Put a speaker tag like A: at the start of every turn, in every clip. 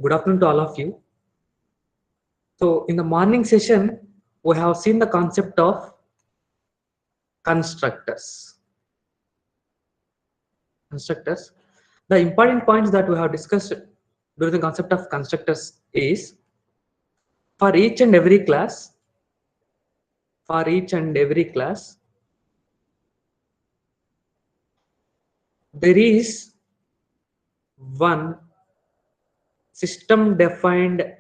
A: Good afternoon to all of you. So in the morning session, we have seen the concept of constructors. Constructors. The important points that we have discussed during the concept of constructors is for each and every class, there is one system defined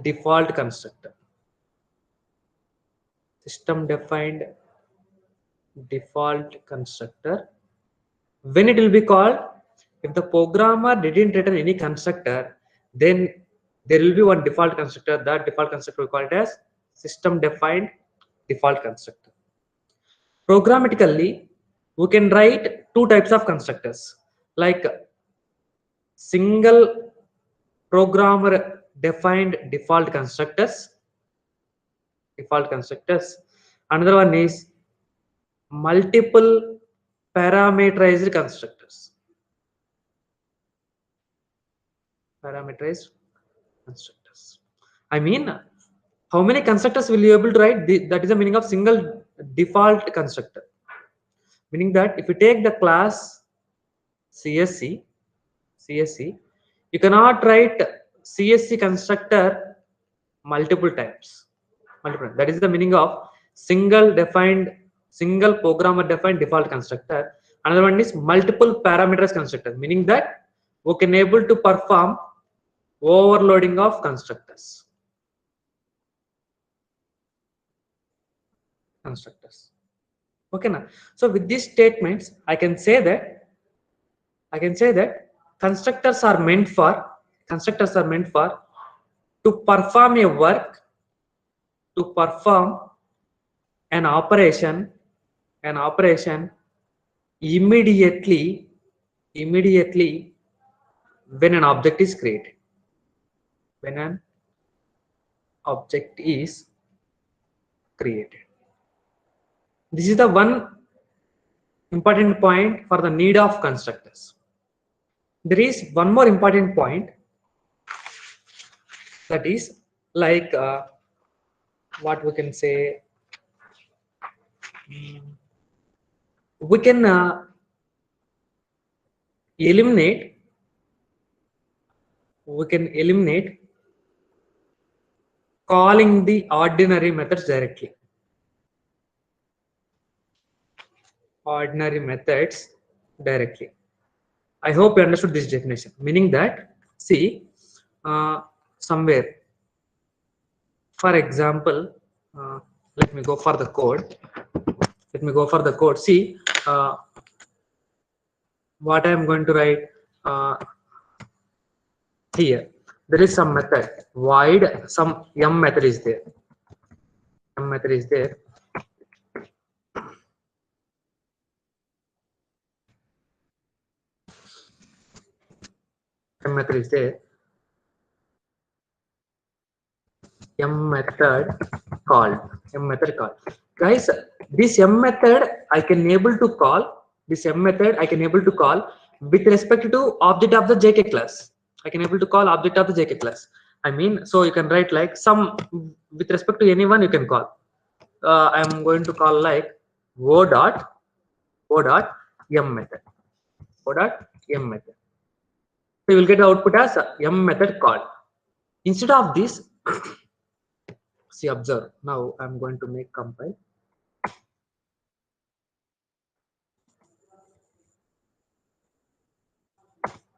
A: default constructor. System defined default constructor. When it will be called, if the programmer didn't return any constructor, then there will be one default constructor. That default constructor we call it as system defined default constructor. Programmatically, we can write two types of constructors, like single programmer defined default constructors. Another one is multiple parameterized constructors. Parameterized constructors. I mean, how many constructors will you able to write? That is the meaning of single default constructor. Meaning that if you take the class CSC, you cannot write CSC constructor multiple times. That is the meaning of single programmer defined default constructor. Another one is multiple parameters constructor, meaning that we can able to perform overloading of constructors. Okay now. So with these statements, I can say that constructors are meant for to perform a work, to perform an operation immediately when an object is created. When an object is created. This is the one important point for the need of constructors. There is one more important point, that is like what we can say, we can eliminate calling the ordinary methods directly. I hope you understood this definition, meaning that, see, somewhere, for example, let me go for the code. See, what I am going to write here. There is some method void, some m method is there. M method is there. M method is there. M method called. Guys, this m method I can able to call. With respect to object of the JK class. I mean, so you can write like some with respect to anyone you can call. I am going to call like o dot m method. So you will get the output as m method called. Instead of this, see, observe. Now I'm going to make compile.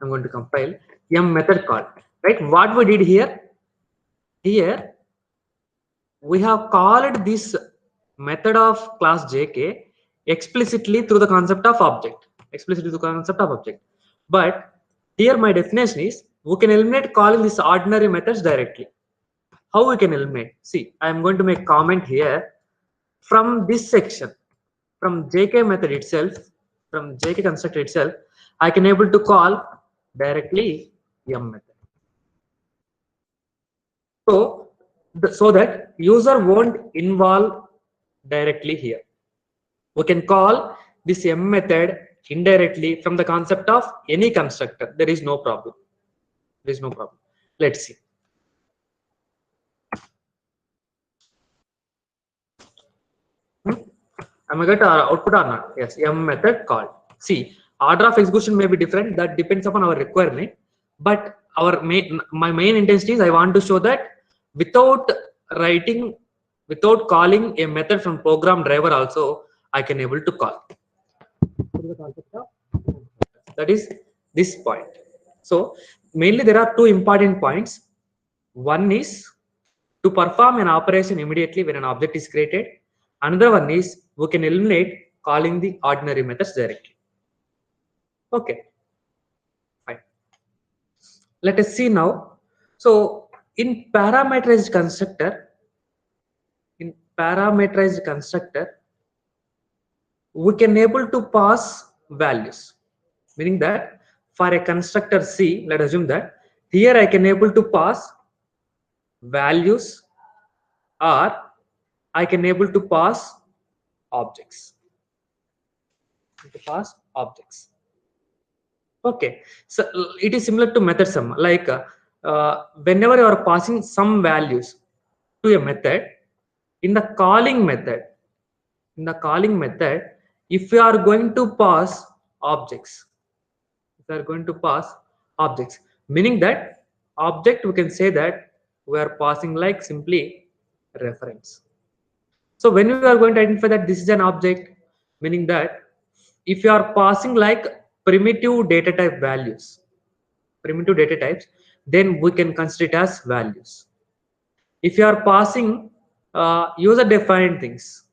A: I'm going to compile m method call. Right? What we did here? Here we have called this method of class JK explicitly through the concept of object. But here my definition is we can eliminate calling these ordinary methods directly. How we can eliminate? See, I am going to make comment here. From this section, from JK method itself, from JK constructor itself, I can able to call directly m method. So that user won't involve directly here. We can call this m method indirectly from the concept of any constructor. There is no problem. Let's see. Am I get output or not? Yes, M method called. See, order of execution may be different. That depends upon our requirement. But my main intention is I want to show that without writing, without calling a method from program driver also, I can able to call. That is this point. So mainly there are two important points. One is to perform an operation immediately when an object is created. Another one is we can eliminate calling the ordinary methods directly. Okay, fine. Let us see now. So in parameterized constructor, we can able to pass values, meaning that for a constructor C, let us assume that here I can able to pass values, or I can able to pass objects. To pass objects. Okay, so it is similar to method sum. Like whenever you are passing some values to a method, in the calling method, if you are going to pass objects, if you are going to pass objects, meaning that object, we can say that we are passing like simply reference. So when you are going to identify that this is an object, meaning that if you are passing like primitive data type values, primitive data types, then we can consider it as values. If you are passing user defined things,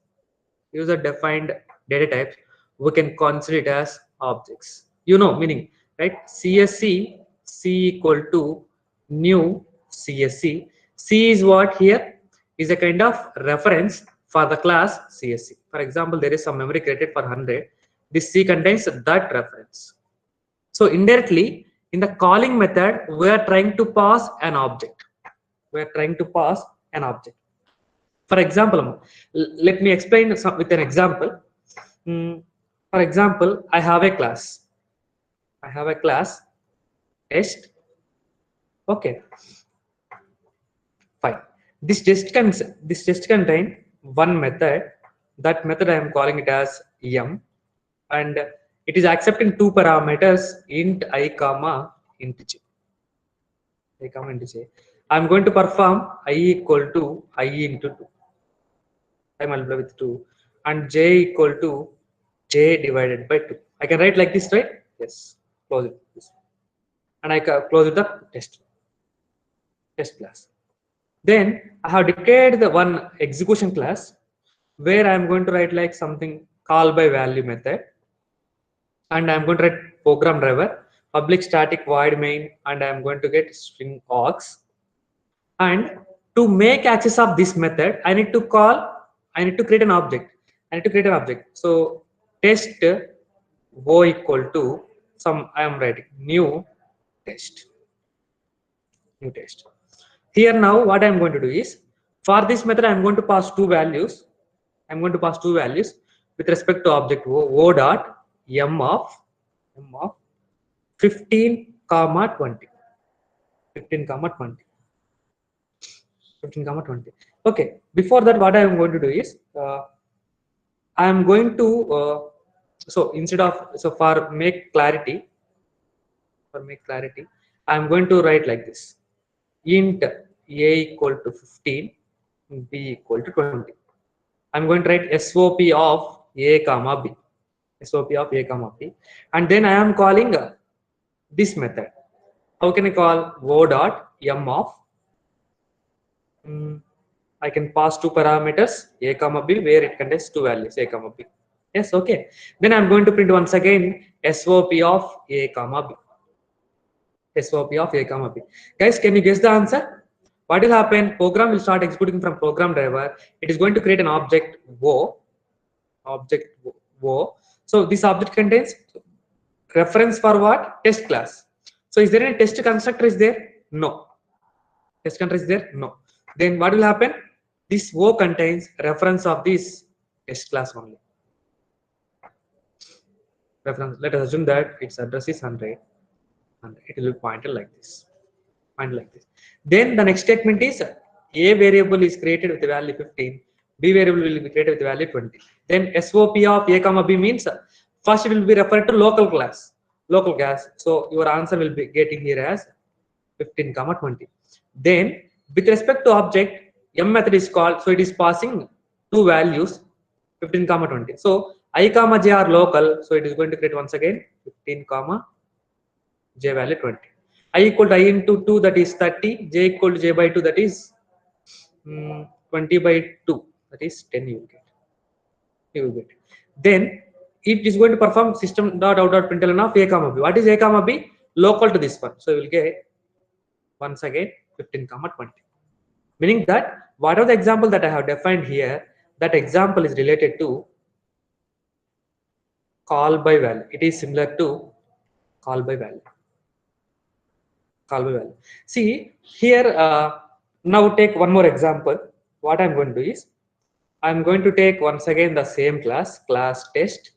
A: user defined data types, we can consider it as objects. You know, meaning, right? CSC, C equal to new CSC. C is what here is a kind of reference for the class CSC. For example, there is some memory created for 100. This C contains that reference. So indirectly, in the calling method, we are trying to pass an object. We are trying to pass an object. For example, let me explain with an example. For example, I have a class. I have a class test. Okay, fine. This test contain one method. That method I am calling it as m, and it is accepting two parameters, int I comma int j. I comma int j. I am going to perform I equal to I into 2. I multiply with 2, and j equal to j divided by 2. I can write like this, right? Yes. Close it. And I can close it the test class. Then I have declared the one execution class where I am going to write like something call by value method, and I am going to write program driver public static void main, and I am going to get string aux. And to make access of this method, I need to create an object. So test o equal to some, I am writing new test. Here now what I am going to do is, for this method I am going to pass two values. With respect to object o dot m of 15 comma 20. 15 comma 20. 15 comma 20. Okay, before that what I am going to do is I am going to so instead of, so for make clarity, I am going to write like this: int a equal to 15, b equal to 20. I'm going to write SOP of a comma b, and then I am calling this method. How can I call o dot m of? I can pass two parameters a comma b, where it contains two values a comma b. Yes, okay. Then I'm going to print once again SOP of a comma b. SOP of a comma b. Guys, can you guess the answer? What will happen? Program will start executing from program driver. It is going to create an object o. So this object contains reference for what? Test class. So is there any test constructor is there? No. Test constructor is there? No. Then what will happen? This o contains reference of this test class only. Reference. Let us assume that its address is 100, and it will be pointed like this. and like this. Then the next statement is a variable is created with the value 15, b variable will be created with the value 20. Then SOP of a comma b means first it will be referred to local class, local class. So your answer will be getting here as 15 comma 20. Then with respect to object, m method is called, so it is passing two values 15 comma 20. So I comma j are local, so it is going to create once again 15 comma j value 20. I equal to I into 2, that is 30, j equal to j by 2, that is 20 by 2, that is 10 you will get. You will get. Then it is going to perform system dot out dot println of a comma b. What is a comma b? Local to this one. So you will get once again 15 comma 20. Meaning that whatever the example that I have defined here, that example is related to call by value. It is similar to call by value. Call by value. See here, now take one more example. What I'm going to do is I'm going to take once again the same class test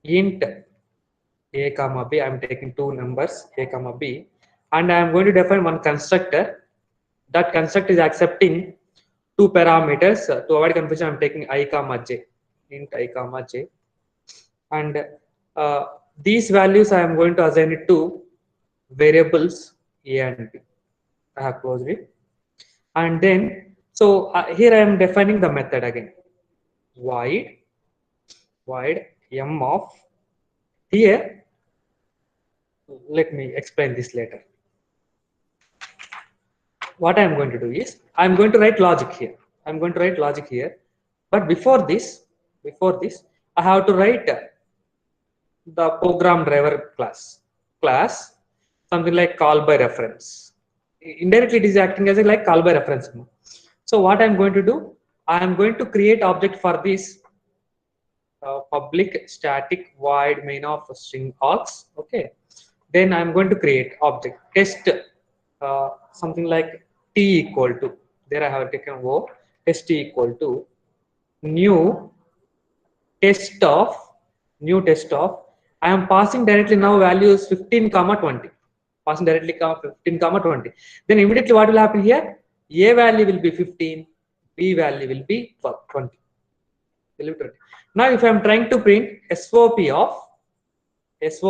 A: int a comma b. I'm taking two numbers a comma b, and I'm going to define one constructor. That constructor is accepting two parameters. To avoid confusion, I'm taking I comma j, int I comma j, and these values I am going to assign it to variables a and b. I have closed it, and then so here I am defining the method again. Void m of, here let me explain this later. What I am going to do is I am going to write logic here. I am going to write logic here, but before this I have to write the program driver class something like call by reference. Indirectly it is acting as a like call by reference. So what I am going to do, I am going to create object for this public static void main of string args. Okay, then I'm going to create object test something like t equal to, there I have taken o, test t equal to new test of I am passing directly now values 15 comma 20, passing directly 15 comma 20. Then immediately what will happen here, a value will be 15, b value will be 20. Now if I am trying to print SOP of this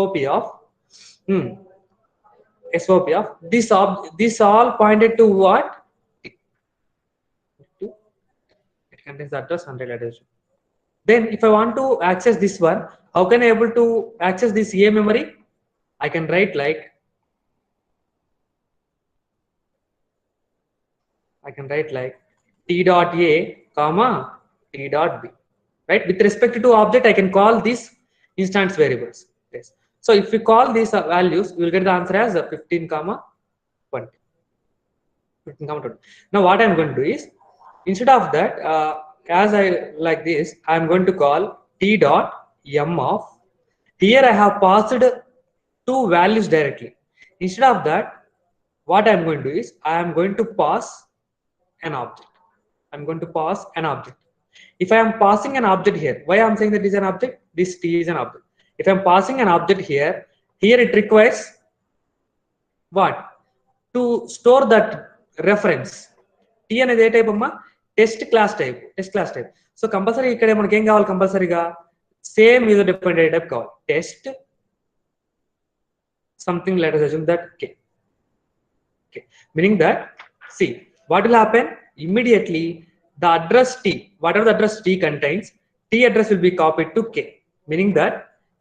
A: all pointed to what? It contains the address and address. Then if I want to access this one, how can I able to access this A memory? I can write like t dot a comma t dot b. Right, with respect to object I can call these instance variables. Yes. So if we call these values, we will get the answer as 15 comma 20. 15 comma 20. Now what I am going to do is, instead of that, as I like this, I am going to call t dot m of, here I have passed two values directly. Instead of that, what I am going to do is I am going to pass an object. I'm going to pass an object. If I am passing an object here, why I am saying that it is an object? This t is an object. If I am passing an object here it requires what? To store that reference. T అనేది ఏ type అమ్మా? Test class type. So compulsory ఇక్కడ మనకి ఏం కావాలి, కంపల్సరీగా same user defined data type కావాలి. Test something, let us assume that k. Meaning that, see what will happen immediately, the address t, whatever the address t contains, t address will be copied to k. Meaning that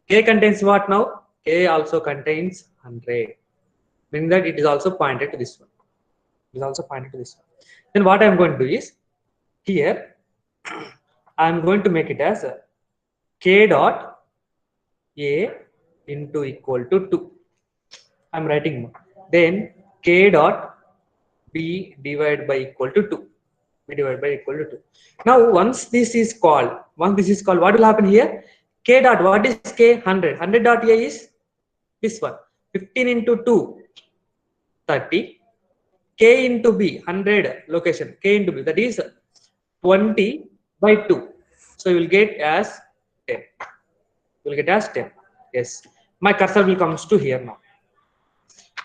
A: k contains what now? K also contains 100. Meaning that it is also pointed to this one. It is also pointed to this one. Then what I am going to do is, here I am going to make it as k dot a into equal to 2. I am writing more. Then k dot b divided by equal to 2. B divided by equal to 2. Now once this is called, what will happen here? K dot, what is k? 100. 100 dot a is this one. 15 into 2, 30. K into b, 100 location. K into b, that is 20 by 2. So you will get as 10. You will get as 10. Yes. My cursor will comes to here now.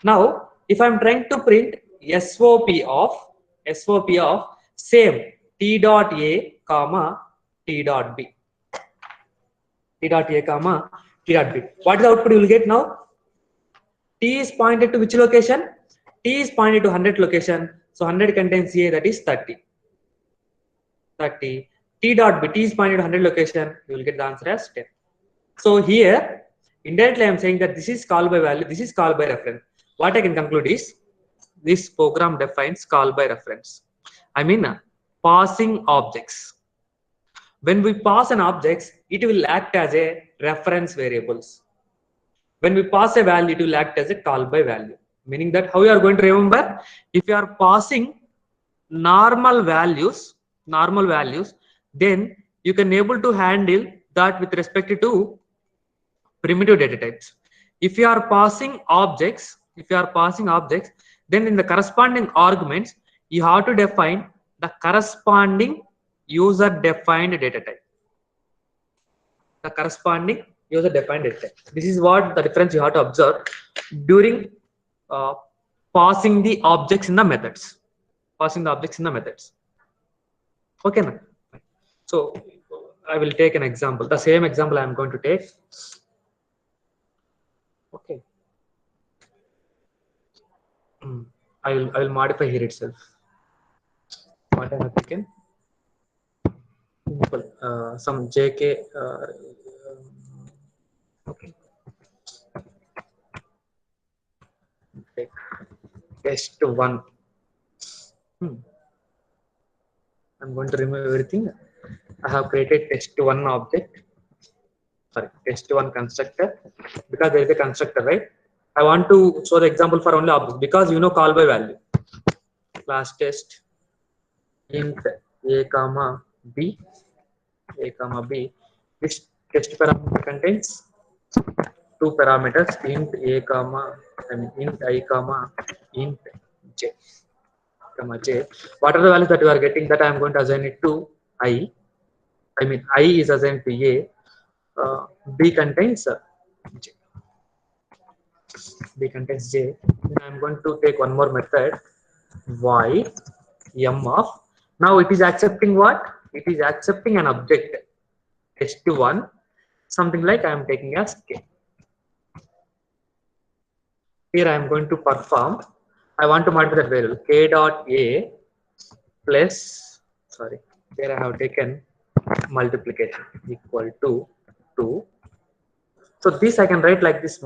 A: Now, if I'm trying to print SOP of same T dot A comma T dot B, T dot A comma T dot B, what is the output you will get now? T is pointed to which location? T is pointed to 100 location. So 100 contains A, that is 30. 30. T dot B, T is pointed to 100 location. You will get the answer as 10. So here, indirectly I am saying that this is call by value, this is call by reference. What I can conclude is, this program defines call by reference. I mean, passing objects. When we pass an object, it will act as a reference variables. When we pass a value, it will act as a call by value. Meaning that how you are going to remember, if you are passing normal values, then you can able to handle that with respect to primitive data types. If you are passing objects, then in the corresponding arguments, you have to define the corresponding user defined data type. The corresponding user defined data type. This is what the difference you have to observe during passing the objects in the methods. Okay, now. So I will take an example. The same example I am going to take. Okay. I will modify here itself. What I have taken. Some JK. Okay. Take test one. I'm going to remove everything. I have created test one object. Sorry, test one constructor, because there is a constructor, right? I want to show the example for only objects because you know call by value. Class test int a comma b, This test parameter contains two parameters, int a comma int I comma int j. What are the values that you are getting? That I am going to assign it to I. I mean I is assigned to a. B contains j. Then I am going to take one more method, void m of. Now it is accepting what? It is accepting an object test1, something like I am taking as k. Here I am going to perform. I want to modify that variable k dot a plus. Sorry, here I have taken multiplication equal to 2. So this I can write like this.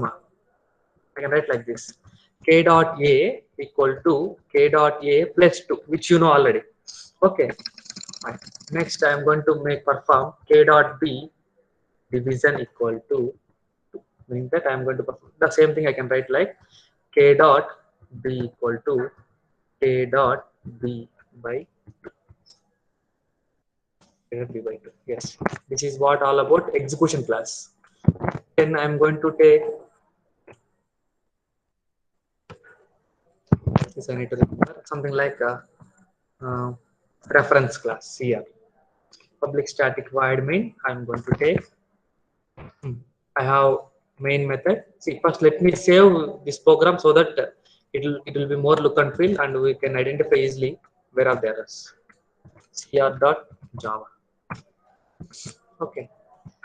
A: K dot a equal to k dot a plus 2, which you know already. Okay. Fine. Next I am going to perform k dot b division equal to 2. Meaning that I am going to perform the same thing. I can write like k dot b equal to k dot b by 2. Yes, this is what all about execution class. Then I am going to take this. I need to remember something like reference class here. Public static void main. I am going to take. I have main method. See, first let me save this program so that it will be more look and feel, and we can identify easily where are the errors. cr.java. Okay,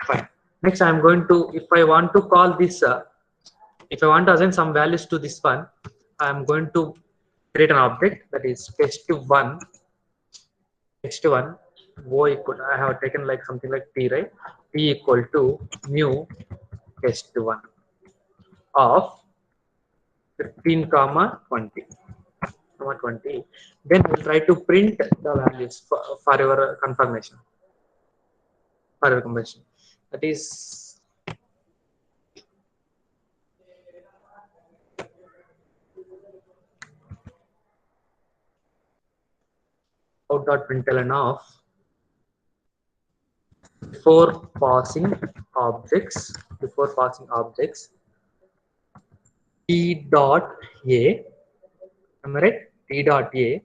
A: fine. Next, I am going to, if I want to call this, if I want to assign some values to this one, I am going to create an object that is test1. O equal, I have taken like something like t, right? T equal to new test1 of 15 comma 20. Then we'll try to print the values for your confirmation. That is out.println of before passing objects t dot a. Am I right? T dot a.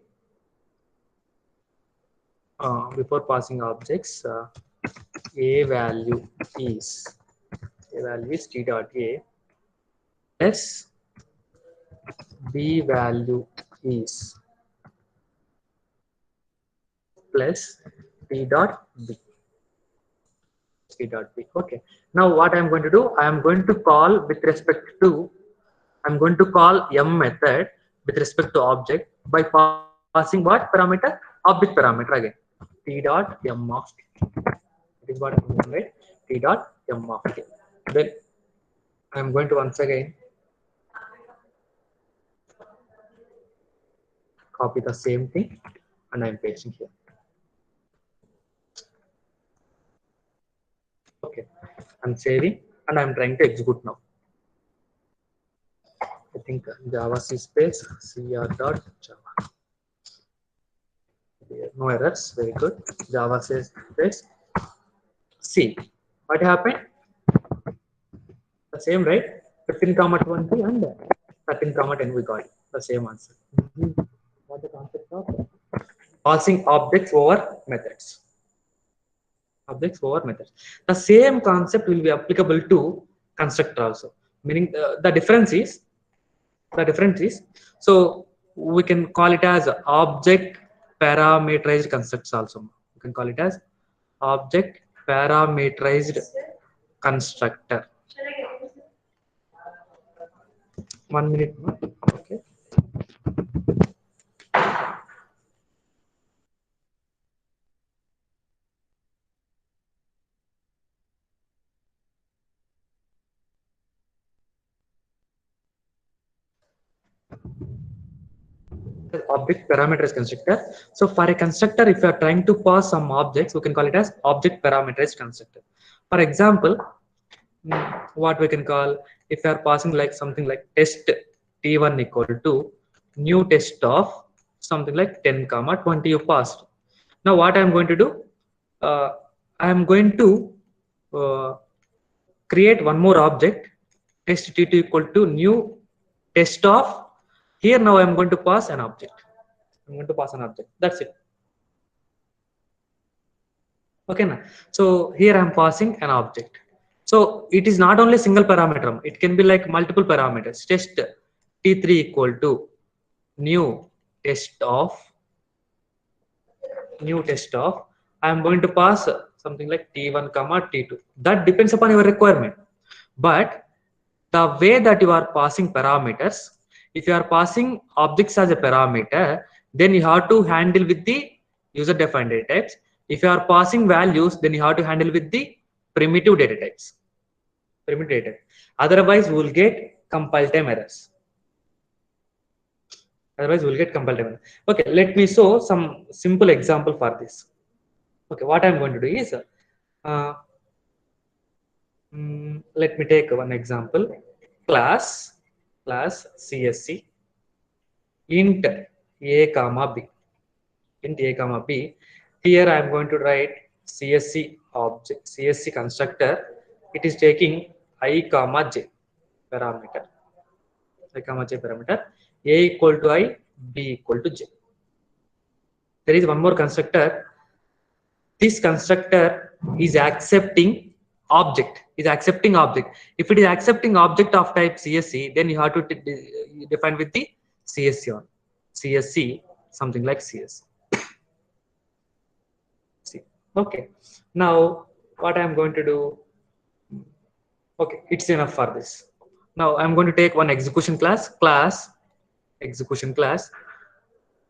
A: Before passing objects, a value is t dot a plus b value is plus p dot b. P dot b. Okay. Now what I am going to do? I am going to call with respect to. I'm going to call m method with respect to object by passing what parameter? Object parameter again. T dot m of t. That is what I'm going to write. T dot m of t. Then I'm going to once again copy the same thing and I'm pasting here. Okay. I'm saving and I'm trying to execute now. I think Java C space cr dot Java. No errors. Very good. Java says space C. What happened? The same, right? 15 comma 20 and 13 comma 10 we got it. The same answer. What the concept of passing objects over methods. Objects over methods. The same concept will be applicable to constructor also. Meaning the difference is so we can call it as object parameterized constructs also. We can call it as object parameterized constructor. 1 minute more. Okay. Object parameterized constructor. So for a constructor, if you are trying to pass some objects, we can call it as object parameterized constructor. For example, what we can call, if you are passing like something like test t1 equal to new test of something like 10 comma 20 you passed. Now what I am going to do, I am going to uh, create one more object, test t2 equal to new test of. Here now I am going to pass an object. I'm going to pass an object. That's it. Okay, now. So here I'm passing an object. So it is not only single parameter. It can be like multiple parameters. Test t3 equal to new test of I'm going to pass something like t1 comma t2. That depends upon your requirement. But the way that you are passing parameters, if you are passing objects as a parameter, then you have to handle with the user defined data types. If you are passing values, then you have to handle with the primitive data types. Primitive data. Otherwise, we will get compile time errors. Otherwise, we'll get compile time. Okay, let me show some simple example for this. Okay, what I'm going to do is, let me take one example. Class CSC int a comma b. Int a comma b. Here I am going to write CSC object, CSC constructor. It is taking I comma j parameter. I comma j parameter. A equal to I, b equal to j. There is one more constructor. This constructor is accepting object. If it is accepting object of type CSC, then you have to define with the CSC on CSC, something like CSC. Okay. Now what I am going to do? Okay, it's enough for this. Now I'm going to take one execution class. Execution class.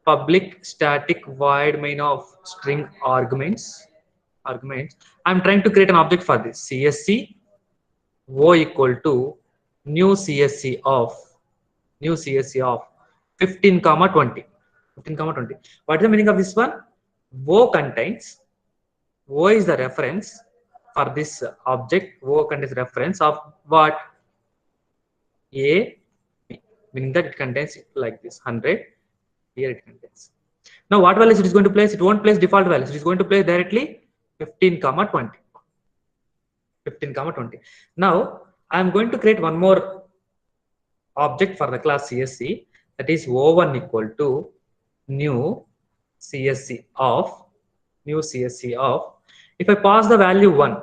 A: Public static void main of string arguments. I'm trying to create an object for this. CSC O equal to new CSC of 15 comma 20. 15 comma 20. What is the meaning of this one? O is the reference for this object. O contains reference of what? A, B, meaning that it contains like this 100. Here it contains. Now what values it is going to place? It won't place default values. It is going to place directly 15 comma 20. 15 comma 20. Now I am going to create one more object for the class CSC, that is O1 equal to new CSC of if I pass the value 1,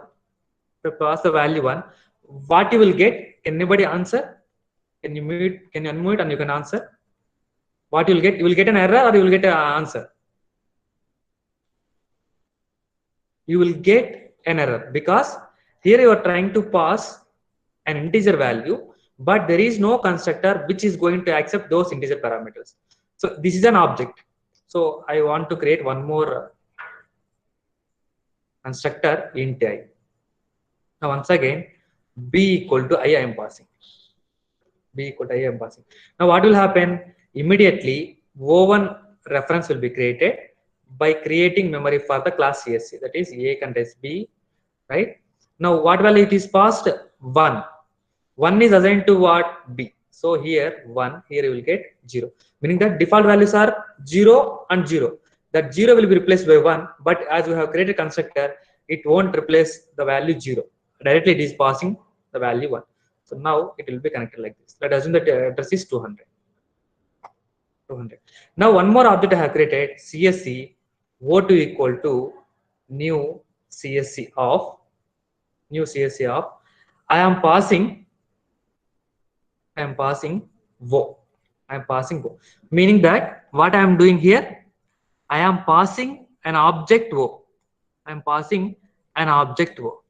A: what you will get? Can anybody answer? Can you mute? Can you unmute and you can answer? What you will get? You will get an error or you will get an answer? You will get an error because here you are trying to pass an integer value, but there is no constructor which is going to accept those integer parameters. So this is an object. So I want to create one more constructor int I. Now once again, b equal to I am passing. B equal to I am passing. Now what will happen? Immediately O1 reference will be created by creating memory for the class CSC. That is A contains B, right? Now what value it is passed? 1. 1 is assigned to what? B. So here 1, here you will get 0. Meaning that default values are 0 and 0. That 0 will be replaced by 1, but as we have created constructor, it won't replace the value 0. Directly it is passing the value 1. So now it will be connected like this. Let us assume that address is 200. 200. Now one more object I have created, CSC O2 equal to new CSC of I am passing wo. I am passing wo. Meaning that what I am doing here, I am passing an object wo. I am passing an object wo.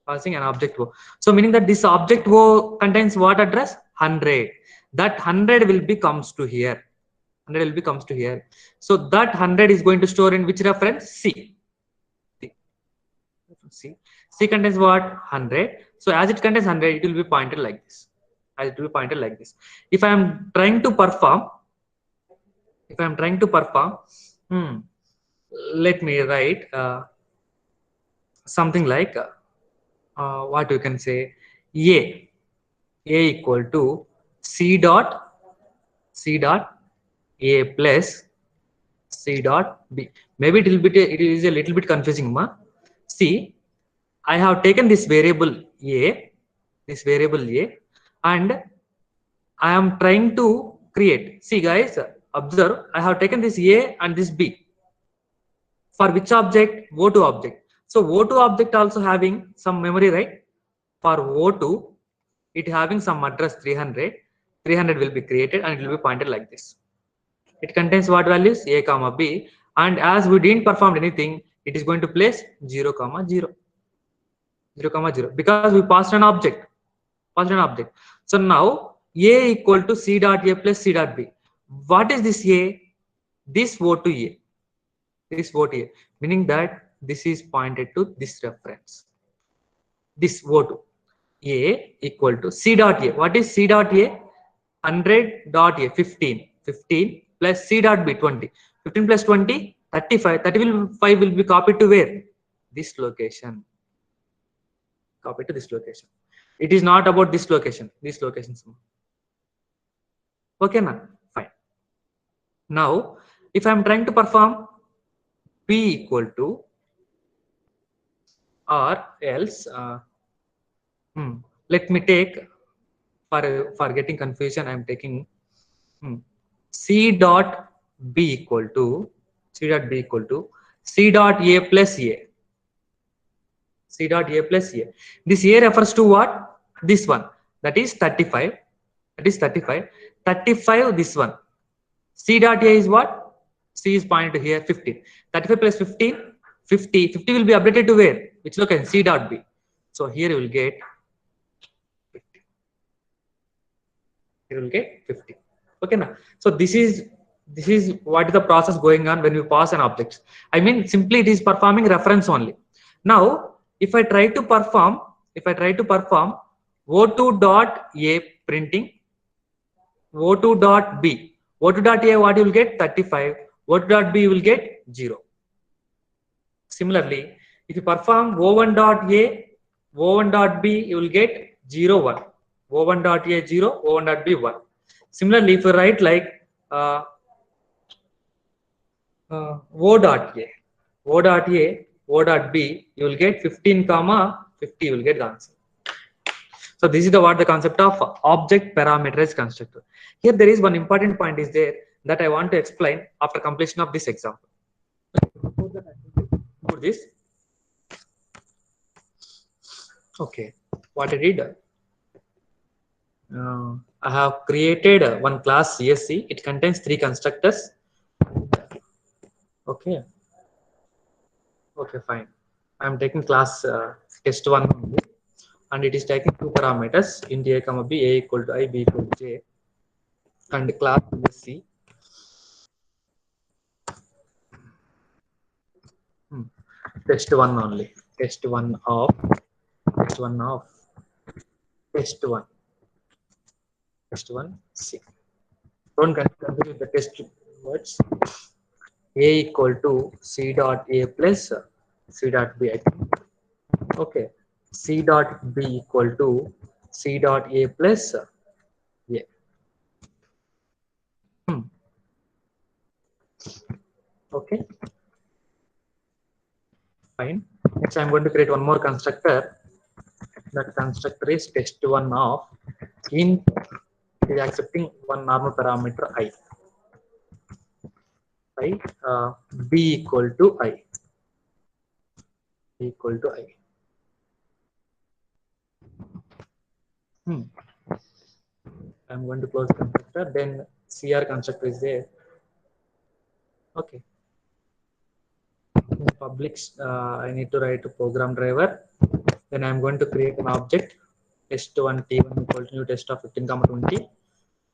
A: Passing an object wo. So meaning that this object wo contains what address? 100. That 100 will be comes to here. 100 will be comes to here. So that 100 is going to store in which reference? C. C contains what? 100. So as it contains 100, it will be pointed like this. As it will be pointed like this. If I am trying to perform, let me write something like what you can say A equal to C dot A plus C dot B. Maybe it is a little bit confusing, ma. See, I have taken this variable A, and I am trying to create. See guys, observe, I have taken this A and this B. For which object? O2 object. So O2 object also having some memory, right? For O2, it having some address 300. 300 will be created and it will be pointed like this. It contains what values? A comma B. And as we didn't perform anything, it is going to place 0 comma 0. 0 comma 0 because we passed an object. So now A equal to C dot A plus C dot B. What is this A? This O2 A. This O2 A. Meaning that this is pointed to this reference. This O2. A equal to C dot A. What is C dot A? 100 dot A. 15. 15 plus C dot B. 20. 15 plus 20. 35. 35 will be copied to where? This location. Copied to this location. It is not about this location. This location. Okay, na? Fine. Now, if I am trying to perform P equal to or else, let me take for getting confusion. I am taking C dot B equal to C dot A plus A. C dot A plus A. This A refers to what? This one. That is 35. 35. This one. C dot A is what? C is pointed to here. 15. 35 plus 15. 50. 50 will be updated to where? Which location? C dot B. So here you will get 50. Here you will get 50. Okay, now. So this is what is the process going on when we pass an object. I mean, simply it is performing reference only. Now, if I try to perform O2 dot A printing O2 dot B. O2 dot A, what you will get? 35. O2 dot B, you will get 0. Similarly, if you perform O1 dot A, O1 dot B, you will get 0, 1. O1 dot A 0, O1 dot B 1. Similarly, if you write like O dot A, O dot B, you will get 15 comma 50. You will get the answer. So this is what the concept of object parameterized constructor. Here there is one important point is there that I want to explain after completion of this example. For this, okay, what I did, I have created one class CSC. It contains 3 constructors. Okay. Okay, fine. I'm taking class test1 only, and it is taking 2 parameters int a comma b, a equal to I, b equal to j, and class CSC. Test1 only. Test1 of test1 of test1 test1 C. Don't continue the test words. A equal to C dot A plus C dot B. I think. Okay. C dot B equal to C dot A plus A. Hmm. Okay. Fine. Next, I'm going to create one more constructor. That constructor is test1 of int is accepting one normal parameter I b equal to I. Equal to I. I'm going to close constructor. Then CR constructor is there. Okay. In public, I need to write a program driver. Then I'm going to create an object test1 t1 equal to new test of 15 comma 20.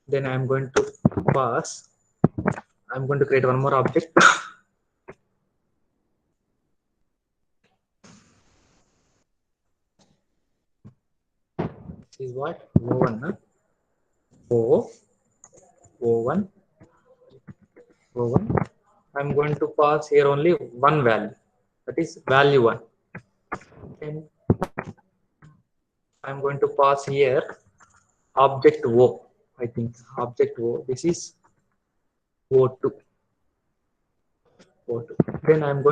A: Then I'm going to pass. I'm going to create one more object. This is what O1. O1. O1. I'm going to pass here only one value. That is value 1. Then I'm going to pass here object O. I think object O. This is O2. O2. Then I'm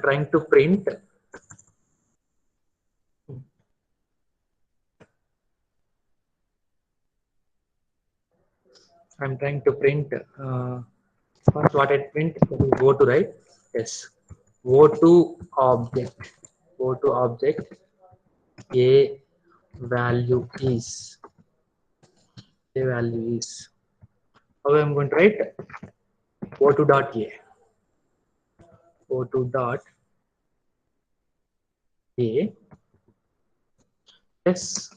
A: trying to print. I'm trying to print. First, what I print is O2, right? Yes. O2 object. O2 object. A value is. A value is. How I'm going to write O2 dot A. O2 dot A. Yes.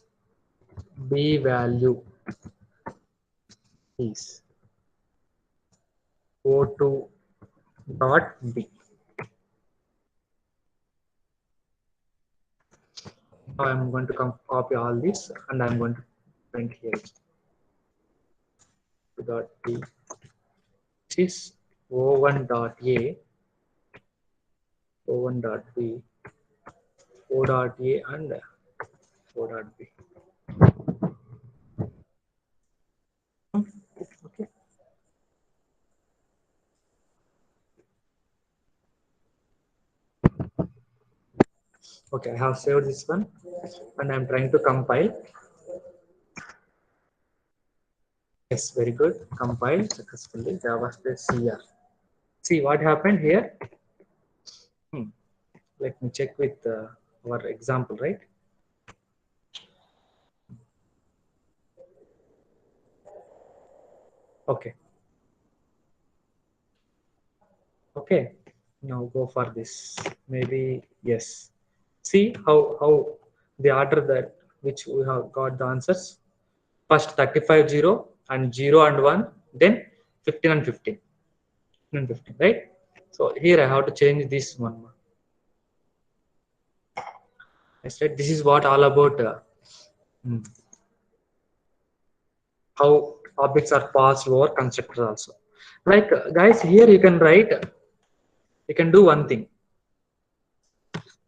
A: B value is O2 dot B. Now I'm going to copy all this and I'm going to print here. Dot B. This is O1 dot A, O1 dot B, O dot A and O dot B. Okay. Okay, I have saved this one and I'm trying to compile. Yes, very good. Compile successfully. JavaScript CR. See what happened here. Let me check with our example, right? Okay. Okay. Now go for this. Maybe yes. See how the order that which we have got the answers. First 35 0 and 0 and 1, then 15 and 15. 15 and 15, right? So here I have to change this one. I said this is what all about how objects are passed over constructors also. Like guys, here you can write, you can do one thing.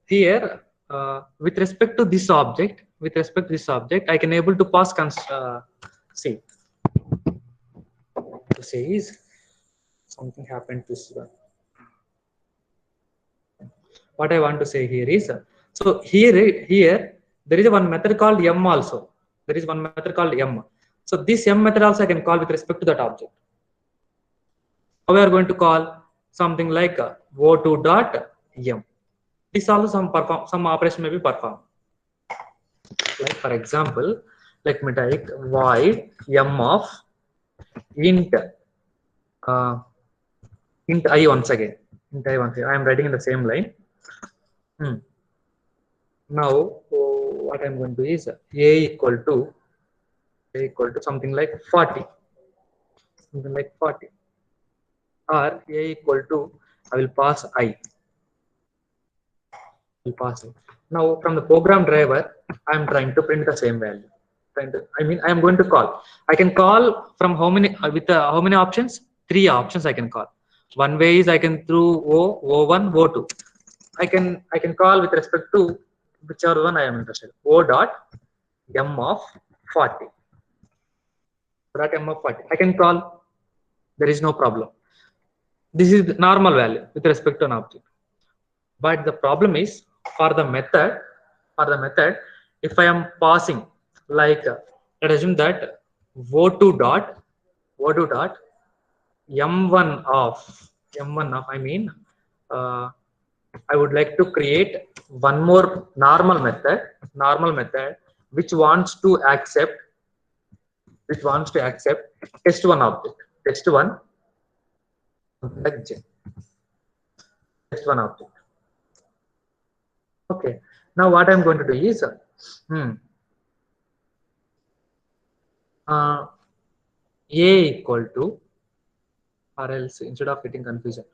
A: Here, with respect to this object, I can able to pass see. To say is something happened to this one. What I want to say here is, so here there is one method called m also. There is one method called m. So this m method also I can call with respect to that object. How we are going to call something like o2 dot m. This also some operation may be performed. Like for example, let me type void m of int uh, int I once again. Int I once again. I am writing in the same line. Now, what I'm going to do is a equal to something like 40, something like 40, or a equal to I will pass I. Will pass it. Now, from the program driver, I am trying to print the same value. I am going to call. I can call from how many with how many options? Three options I can call. One way is I can through O1, O2. I can call with respect to whichever one I am interested. O dot m of 40. Dot m of 40. I can call. There is no problem. This is the normal value with respect to an object. But the problem is for the method, if I am passing like let us assume that o2 dot m1 of I mean I would like to create one more normal method which wants to accept test1 object, test1 like test1 object. Okay, now what I'm going to do is a equal to, or else instead of getting confusion,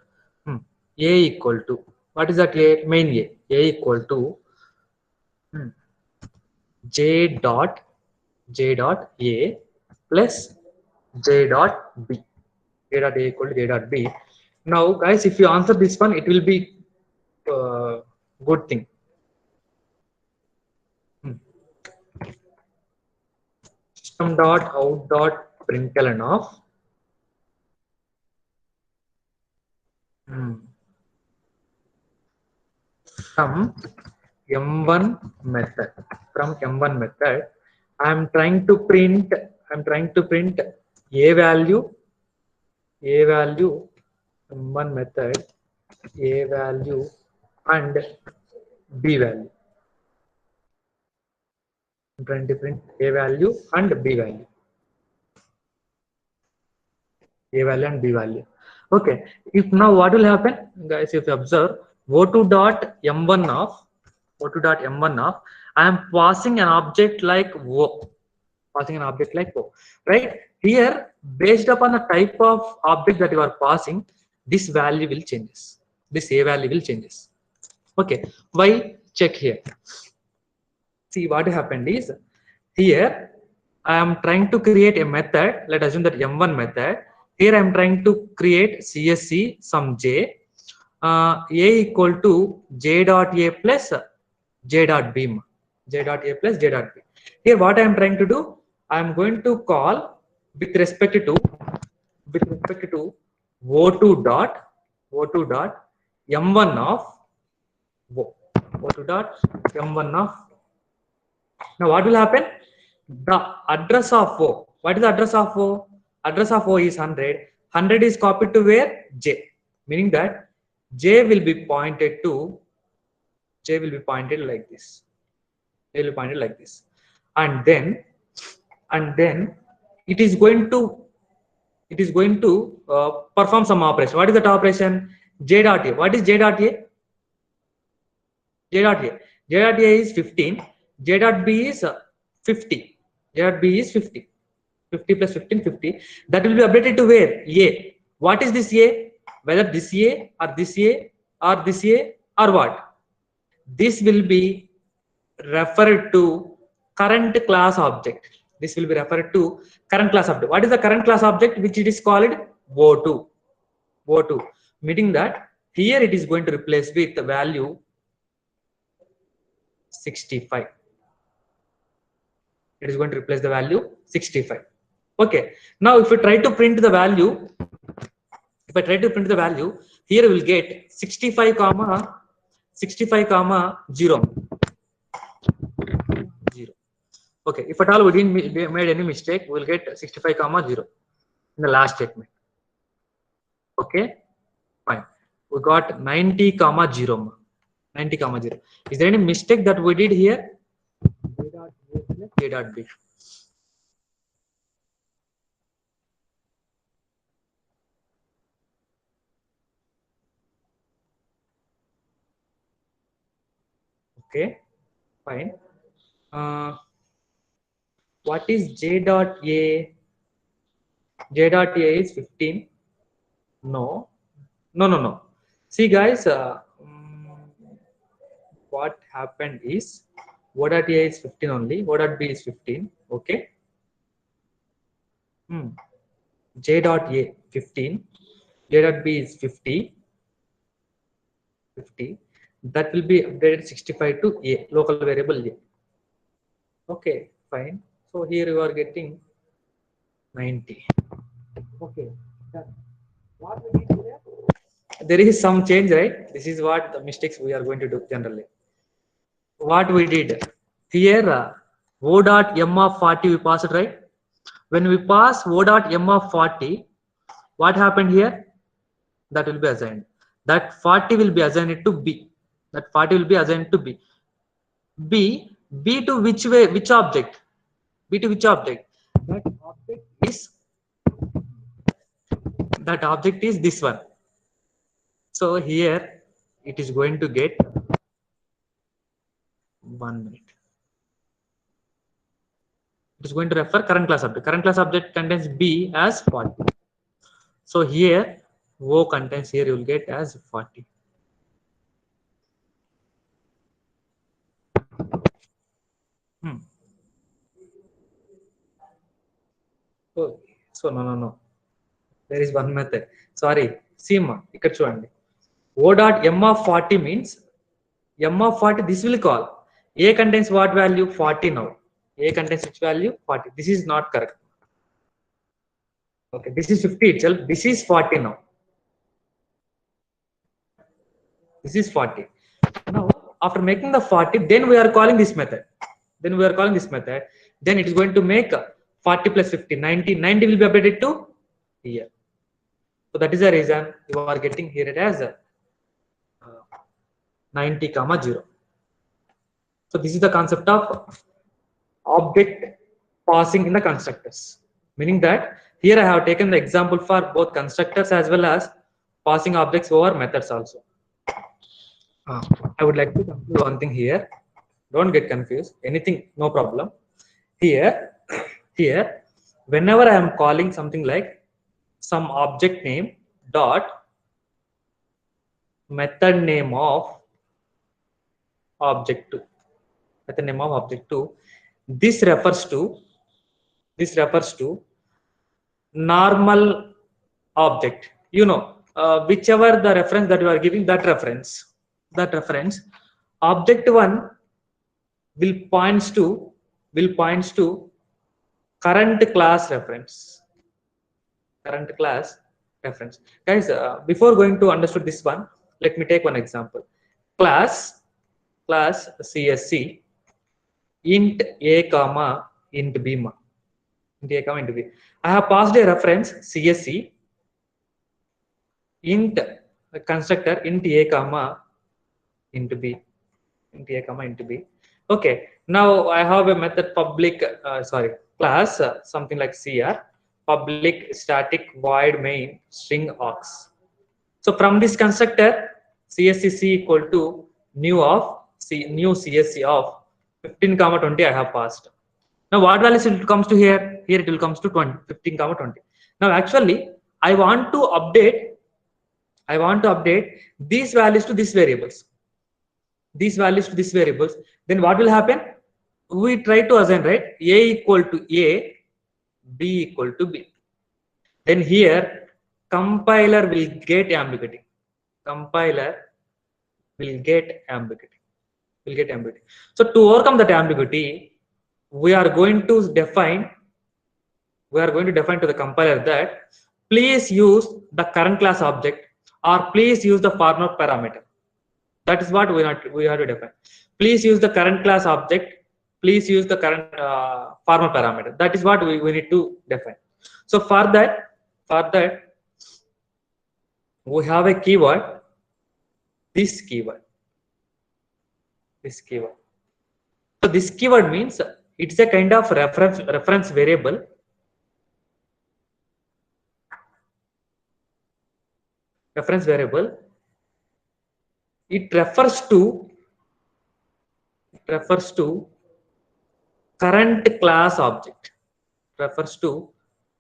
A: a equal to, what is that? A main a equal to j dot a plus j dot b. J dot a equal to j dot b. Now guys, if you answer this one, it will be good thing. System dot out dot println of from m1 method. I am trying to print a value m1 method, a value and b value. I'm trying to print a value and b value. A value and b value. Okay. If now what will happen, guys? If you observe o2 dot m1 of I am passing an object like o. Right? Here, based upon the type of object that you are passing, this value will changes. This a value will changes. Okay. Why? Check here. See what happened is here I am trying to create a method. Let us assume that m1 method. Here I am trying to create CSC some j a equal to j dot a plus j dot b. Here what I am trying to do, I am going to call with respect to o2 dot m1 of o2 dot m1 of. Now what will happen? The address of O. What is the address of O? Address of O is 100. 100 is copied to where? J. Meaning that J will be pointed like this. And then it is going to perform some operation. What is that operation? J dot A. What is J dot A? J dot A is 15. J dot B is 50. J dot B is 50. 50 plus 15, 50. That will be updated to where? A. What is this A? Whether this A or this A or this A or what? This will be referred to current class object. What is the current class object? Which it is called O2. Meaning that here it is going to replace with the value 65. It is going to replace the value 65. Okay. Now if we try to print the value, here we will get 65 comma 0. Okay. If at all we didn't made any mistake, we will get 65 comma 0 in the last statement. Okay. Fine. We got 90 comma 0. 90 comma 0. Is there any mistake that we did here? J dot A plus J dot B. Okay, fine. What is j dot a? J dot a is 15. No, no, no, no. See, guys, what happened is O dot a is 15 only. O dot b is 15. Okay. Hmm. J dot a 15. J dot b is 50. 50. That will be updated 65 to a local variable a. Okay, fine. So here you are getting 90. Okay, done. What we need here? There is some change, right? This is what the mistakes we are going to do generally. What we did here, O dot m of 40 we passed, right? When we pass O dot m of 40, what happened here? That will be assigned. That 40 will be assigned to B. That 40 will be assigned to B. B to which way? Which object? B to which object? That object is this one. So here it is going to get 1 minute. It is going to refer current class object. Current class object contains B as 40. So here O contains, here you will get as 40. Hmm. So no. There is one method. Sorry. See ma, ఇక్కడ చూడండి. O dot m of 40 means m of 40, this will call. A contains what value? 40 now. A contains which value? 40. This is not correct. Okay, this is 50 itself. This is 40 now. This is 40. Now, after making the 40, then we are calling this method. Then it is going to make 40 plus 50, 90. 90 will be updated to here. So that is the reason you are getting here it as 90 comma 0. So this is the concept of object passing in the constructors. Meaning that here I have taken the example for both constructors as well as passing objects over methods also. I would like to conclude one thing here. Don't get confused. Anything, no problem. Here, whenever I am calling something like some object name dot method name of object 2, method name of object 2, this refers to normal object. You know, whichever the reference that you are giving, that reference object 1 will points to current class reference. Guys, before going to understood this one, let me take one example. Class CSC int a comma int b ma. I have passed a reference CSC int constructor int a comma int b. Okay, now I have a method public class something like cr public static void main string aux. So from this constructor cscc equal to new csc of 15 comma 20 I have passed. Now what values it comes to here? Here it will comes to 20, 15 comma 20. Now actually I want to update these values to these variables. Then what will happen? We try to assign, right? A equal to A, B equal to B. Then here compiler will get ambiguity. So to overcome that ambiguity, we are going to define to the compiler that please use the current class object or please use the format parameter. That is what we have to define. Please use the current class object. Please use the current format parameter. That is what we need to define. So for that we have a keyword. This keyword. So this keyword means it's a kind of reference variable. It refers to refers to current class object. Refers to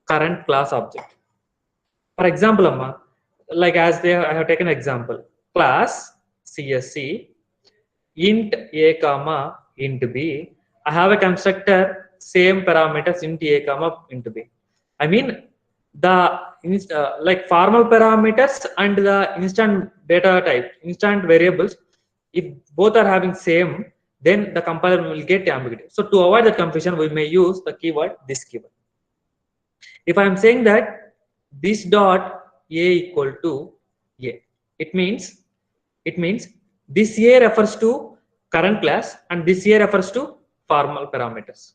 A: current class object. For example, Amma, like as I have taken example, class CSC int a comma int b. I have a constructor same parameters int a comma int b. I mean the like formal parameters and the instant data type, instant variables. If both are having same, then the compiler will get ambiguity. So to avoid that confusion, we may use the keyword this keyword. If I am saying that this dot a equal to a, it means this a refers to current class and this a refers to formal parameters.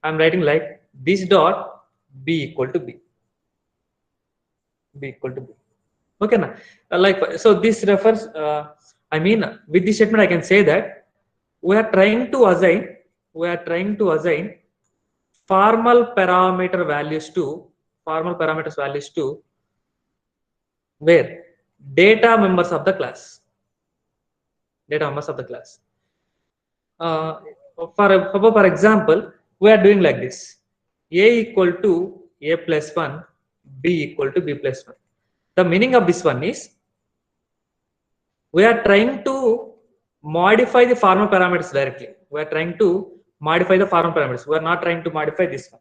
A: I am writing like this dot b equal to b, b equal to b. Okay, now like so this refers. I mean with this statement I can say that we are trying to assign formal parameter values to formal parameters values to where data members of the class, data members of the class. uh, for example, we are doing like this: a equal to a plus 1, b equal to b plus 1. The meaning of this one is we are trying to modify the formal parameters directly. We are trying to modify the formal parameters. We are not trying to modify this one.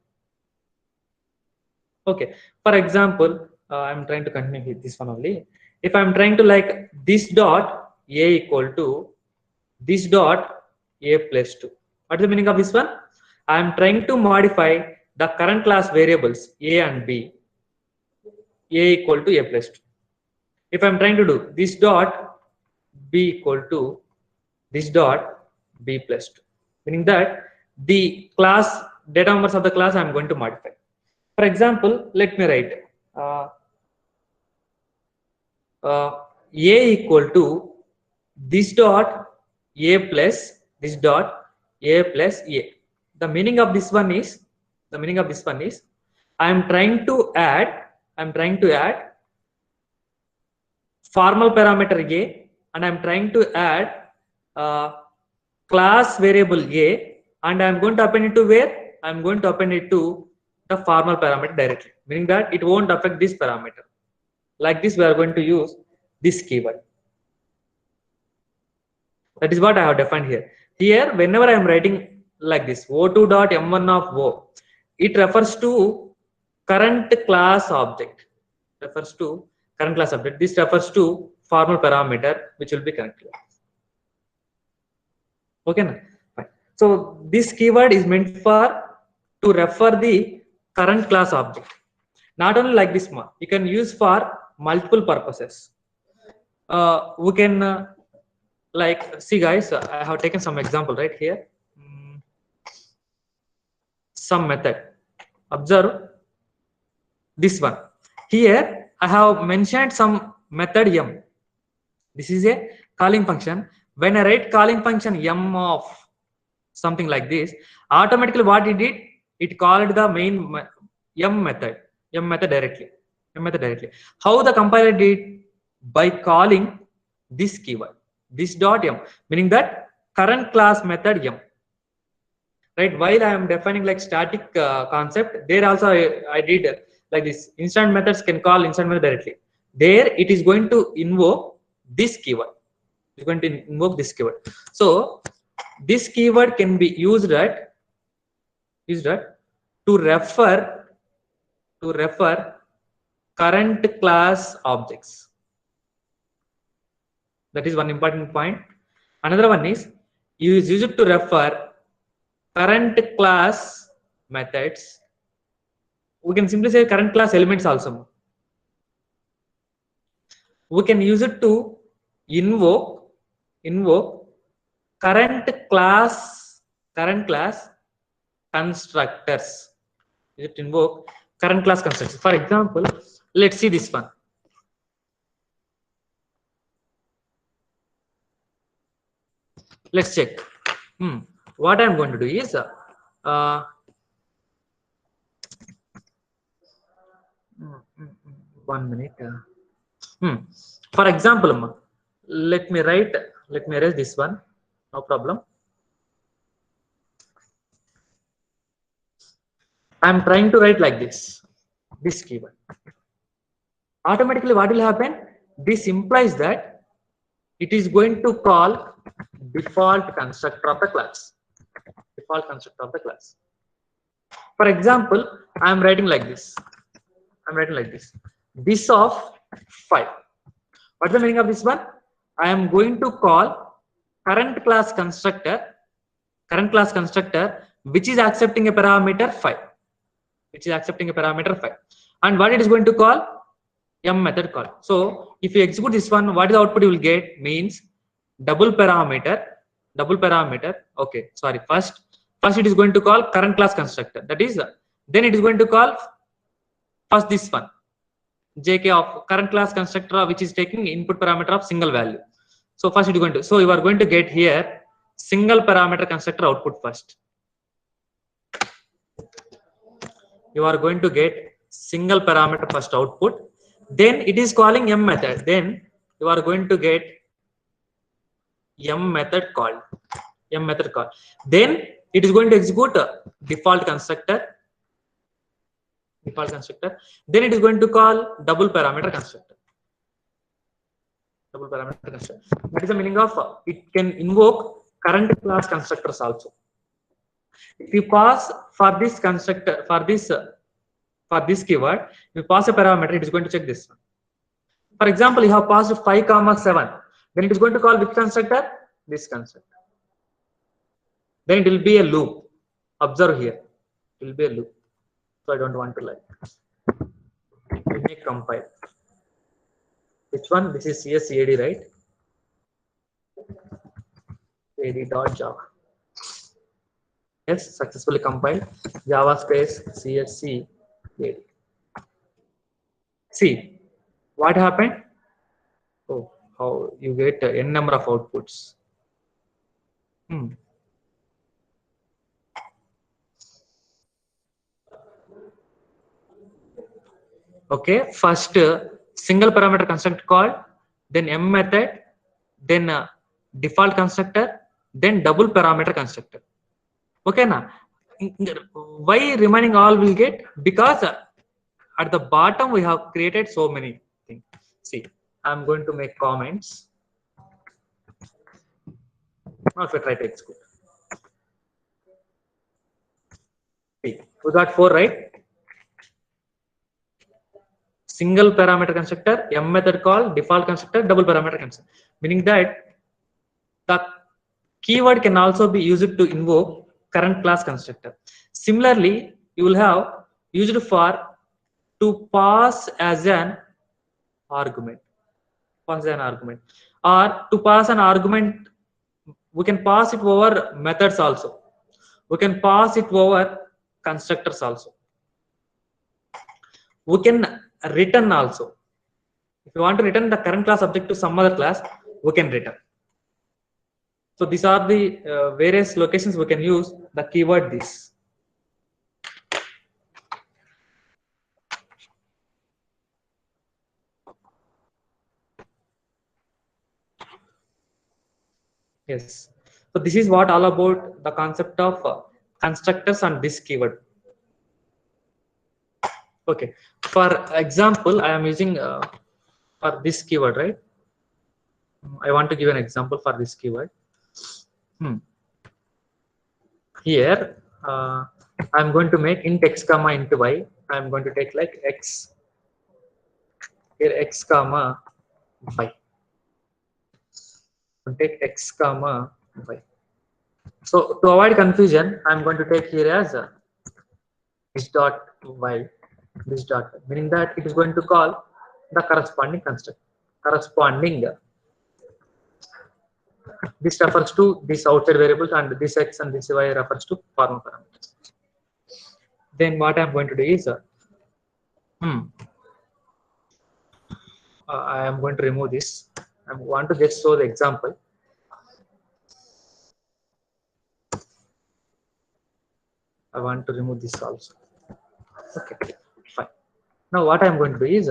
A: Okay, for example, I'm trying to continue with this one only. If I'm trying to like this dot a equal to this dot a plus 2, what is the meaning of this one? I'm trying to modify the current class variables a and b, a equal to a plus 2. If I'm trying to do this dot b equal to this dot b plus 2, meaning that the class data members of the class I'm going to modify. For example, let me write uh, a equal to this dot a plus this dot a plus a. The meaning of this one is I am trying to add formal parameter a and I'm trying to add uh, class variable a, and I'm going to append it to where? I'm going to append it to the formal parameter directly, meaning that it won't affect this parameter. Like this, we are going to use this keyword. That is what I have defined here. Here, whenever I am writing like this, o2 dot m1 of o, it refers to current class object. Refers to current class object. This refers to formal parameter, which will be current class. Okay, na? Fine. So this keyword is meant for to refer the current class object. Not only like this one, you can use for multiple purposes. We can like see guys, I have taken some example right here. Some method. Observe this one. Here I have mentioned some method m. This is a calling function. When I write calling function m of something like this, automatically what it did, it called the main m method directly. How the compiler did? By calling this keyword, this dot m, meaning that current class method m. Right, while I am defining like static concept, there also I did like this: instant methods can call instant method directly. There it is going to invoke this keyword. It's going to invoke this keyword. So this keyword can be used to refer current class objects. That is one important point. Another one is use it to refer current class methods. We can simply say current class elements also. We can use it to invoke current class constructors. Use it to invoke current class constructors. For example, let's see this one. Let's check. What I'm going to do is 1 minute. For example, let me erase this one. No problem. I'm trying to write like this keyword. Automatically, what will happen? This implies that it is going to call default constructor of the class. Default constructor of the class. For example, I am writing like this. I'm writing like this. This of 5. What's the meaning of this one? I am going to call current class constructor, which is accepting a parameter 5. Which is accepting a parameter 5. And what it is going to call? M method call. So if you execute this one, what is the output you will get? Means double parameter. Okay, sorry. First it is going to call current class constructor. That is, then it is going to call first this one, JK of current class constructor, which is taking input parameter of single value. So first it is going to, so you are going to get here single parameter constructor output first. You are going to get single parameter first output. Then it is calling M method. Then you are going to get M method call. Then it is going to execute a default constructor. Then it is going to call double parameter constructor. That is the meaning of it can invoke current class constructors also. If you pass for this constructor, for this keyword, if you pass a parameter, it is going to check this one. For example, you have passed 5, 7. Then it is going to call which constructor? This constructor. Then it will be a loop. Observe here. It will be a loop. So I don't want to like. Make compile. Which one? This is CSCAD, right? CAD.java. Yes, successfully compiled. Java space CSCAD. See what happened? Oh, how you get n number of outputs. Okay, first single parameter constructor called, then M method, then default constructor, then double parameter constructor. Okay, now why remaining all will get? Because at the bottom we have created so many things. See, I'm going to make comments. Now if I try to execute. See, we got 4, right? Single parameter constructor, M method call, default constructor, double parameter constructor. Meaning that the keyword can also be used to invoke current class constructor. Similarly, you will have used for to pass as an argument. Or to pass an argument, we can pass it over methods also. We can pass it over constructors also. We can return also. If you want to return the current class object to some other class, we can return. So these are the various locations we can use the keyword this. Yes. So this is what all about the concept of constructors and this keyword. Okay. For example, I am using for this keyword, right? I want to give an example for this keyword. Here, I'm going to make int x comma int y. I'm going to take like x. Here x comma y. Take x comma y. So to avoid confusion, I'm going to take here as this dot y, this dot, meaning that it is going to call the corresponding constructor. This refers to this outside variables, and this x and this y refers to formal parameters. Then what I'm going to do is I am going to remove this. I want to just show the example. I want to remove this also. Okay, fine. Now what I am going to do is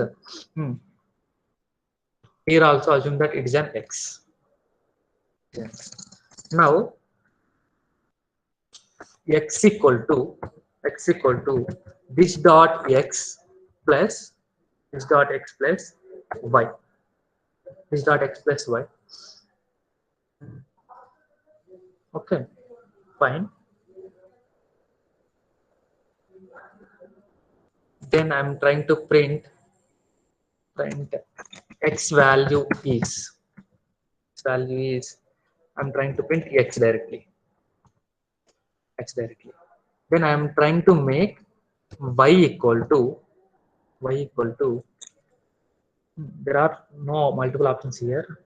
A: here also assume that it is an x. Now x equal to x equal to this dot x plus this dot x plus y. This dot x plus y. Okay, fine. Then I'm trying to print x value is I'm trying to print x directly. Then I am trying to make y equal to y equal to there are no multiple options here.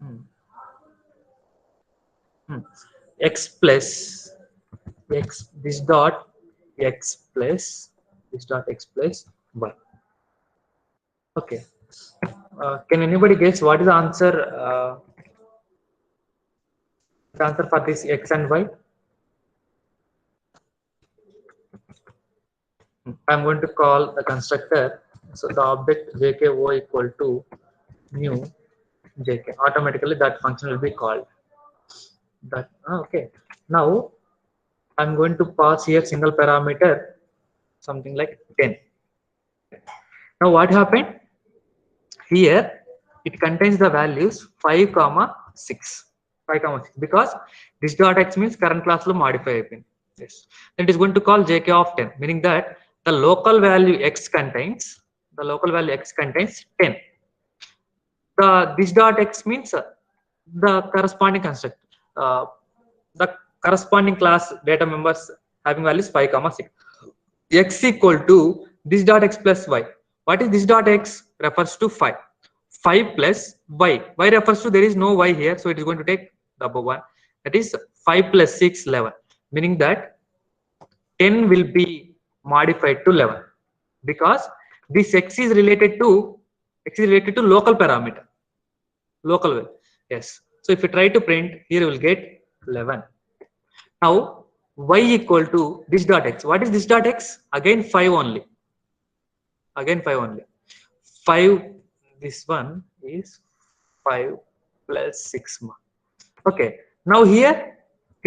A: Hmm. Hmm. X plus x this dot x plus this dot x plus y. Okay. Can anybody guess what is the answer for this x and y? I'm going to call the constructor. So the object jko equal to new jk. Automatically that function will be called. Okay. Now I'm going to pass here single parameter something like 10. Now what happened? Here it contains the values 5 comma 6. 5 comma 6 because this dot x means current class lo modify అయిపోయింది. Yes. Then it is going to call jk of 10, meaning that the local value x contains 10. The this dot x means the corresponding constructor. The corresponding class data members having values 5 comma 6. X equal to this dot x plus y. What is this dot x? Refers to 5. 5 plus y. Y refers to there is no y here, so it is going to take the above one. That is 5 plus 6, 11. Meaning that 10 will be modified to 11 because this x is related to local parameter. Local value. Yes. So if you try to print, here you will get 11. Now y equal to this dot x. What is this dot x? Again 5 only. Again 5 only. 5, this one is 5 plus 6 more. Okay. Now here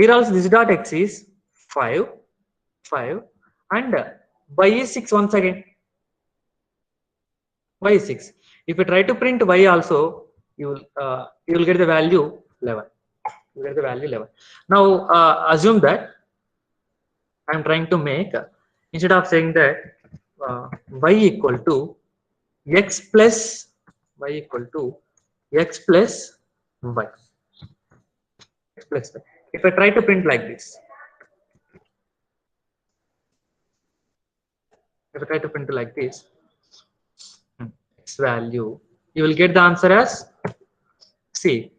A: also this dot x is 5, 5 and y is 6 once again. Y is 6. If you try to print y also, you will get the value 11. You get the value 11. Now assume that I am trying to make instead of saying that y equal to x plus y equal to x plus y. X plus y. If I try to print like this, if I try to print like this, x value, you will get the answer as see.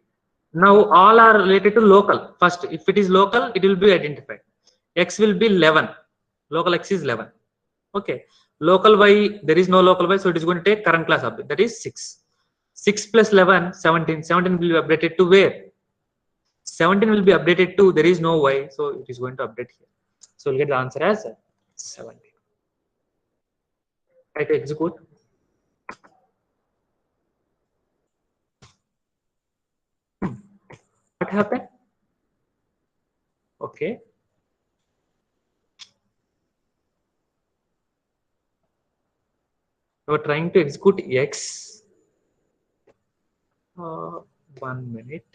A: Now all are related to local. First, if it is local, it will be identified. X will be 11. Local x is 11. Okay. Local y, there is no local y, so it is going to take current class object. That is 6. 6 plus 11, 17. 17 will be updated to where? 17 will be updated to there is no y, so it is going to update here. So we'll get the answer as 17. Try to execute. What happened? Okay. We are trying to execute x. 1 minute.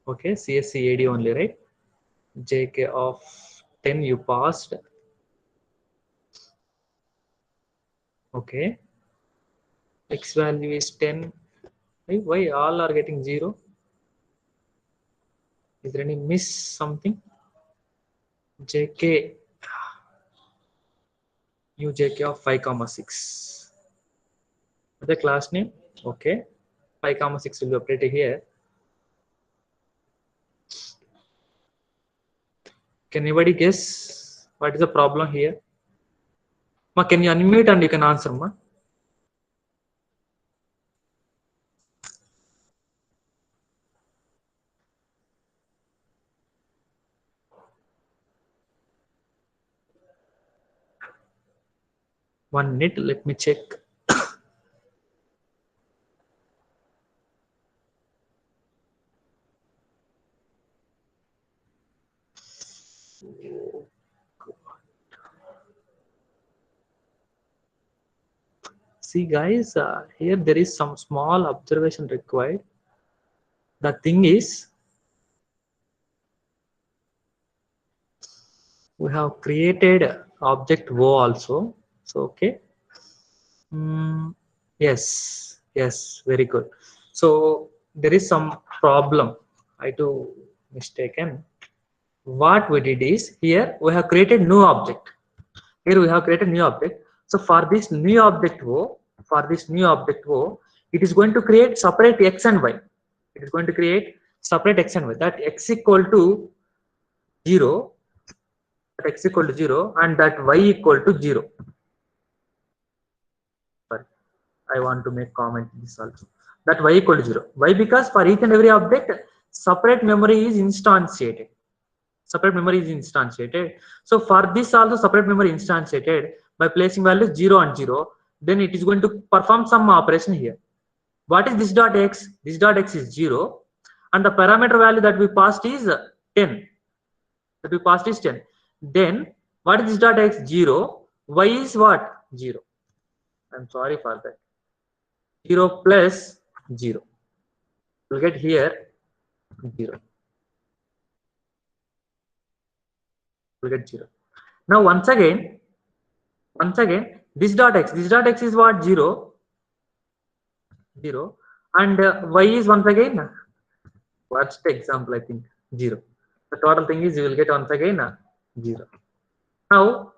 A: Okay, CSCAD only, right? JK of 10 you passed. Okay. X value is 10. Why all are getting 0? Is there any miss something? JK, new JK of 5 comma 6. The class name? Okay. 5 comma 6 will be updated here. Can anybody guess what is the problem here? Ma, can you unmute and you can answer, ma? One minute, let me check. See guys, here there is some small observation required. The thing is, we have created object O also. So okay. Yes, yes, very good. So there is some problem. I do mistaken. What we did is, here we have created new object. Here we have created new object. So for this new object O, it is going to create separate x and y. It is going to create separate x and y. That x equal to 0, and that y equal to 0. Sorry, I want to make comment this also. That y equal to 0. Why? Because for each and every object, separate memory is instantiated. So for this also separate memory instantiated by placing values 0 and 0. Then it is going to perform some operation here. What is this dot x? This dot x is 0, and the parameter value that we passed is 10. Then what is this dot x? 0. Y is what? 0. I'm sorry for that. 0 plus 0. We'll get here 0. We'll get 0. Now once again, this dot x is what? 0, and y is once again, what's the example? I think 0. The total thing is you will get once again 0. Now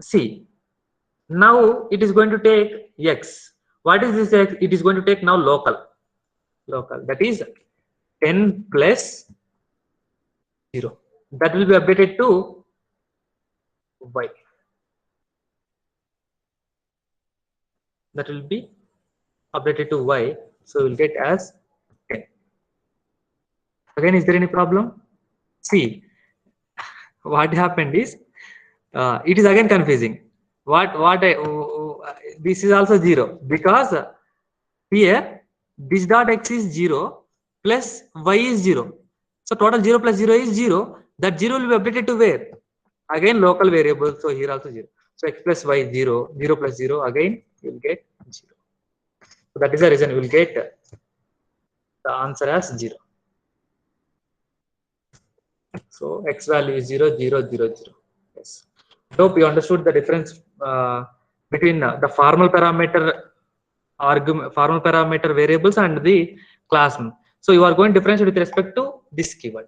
A: see, now it is going to take x. What is this x? It is going to take now local. That is 10 plus 0. That will be updated to y. So we'll get as 10. Again, is there any problem? See, what happened is, it is again confusing. This is also 0, because here this dot x is 0 plus y is 0. So total 0 plus 0 is 0. That 0 will be updated to where? Again local variable. So here also 0. So x plus y 0, 0 plus 0, again you will get 0. So that is the reason you will get the answer as 0. So x value is 0, 0, 0, 0. Yes. Hope you understood the difference between the formal parameter variables and the class. So you are going to differentiate with respect to this keyword.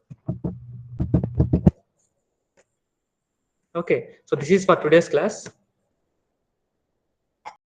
A: Okay. So this is for today's class.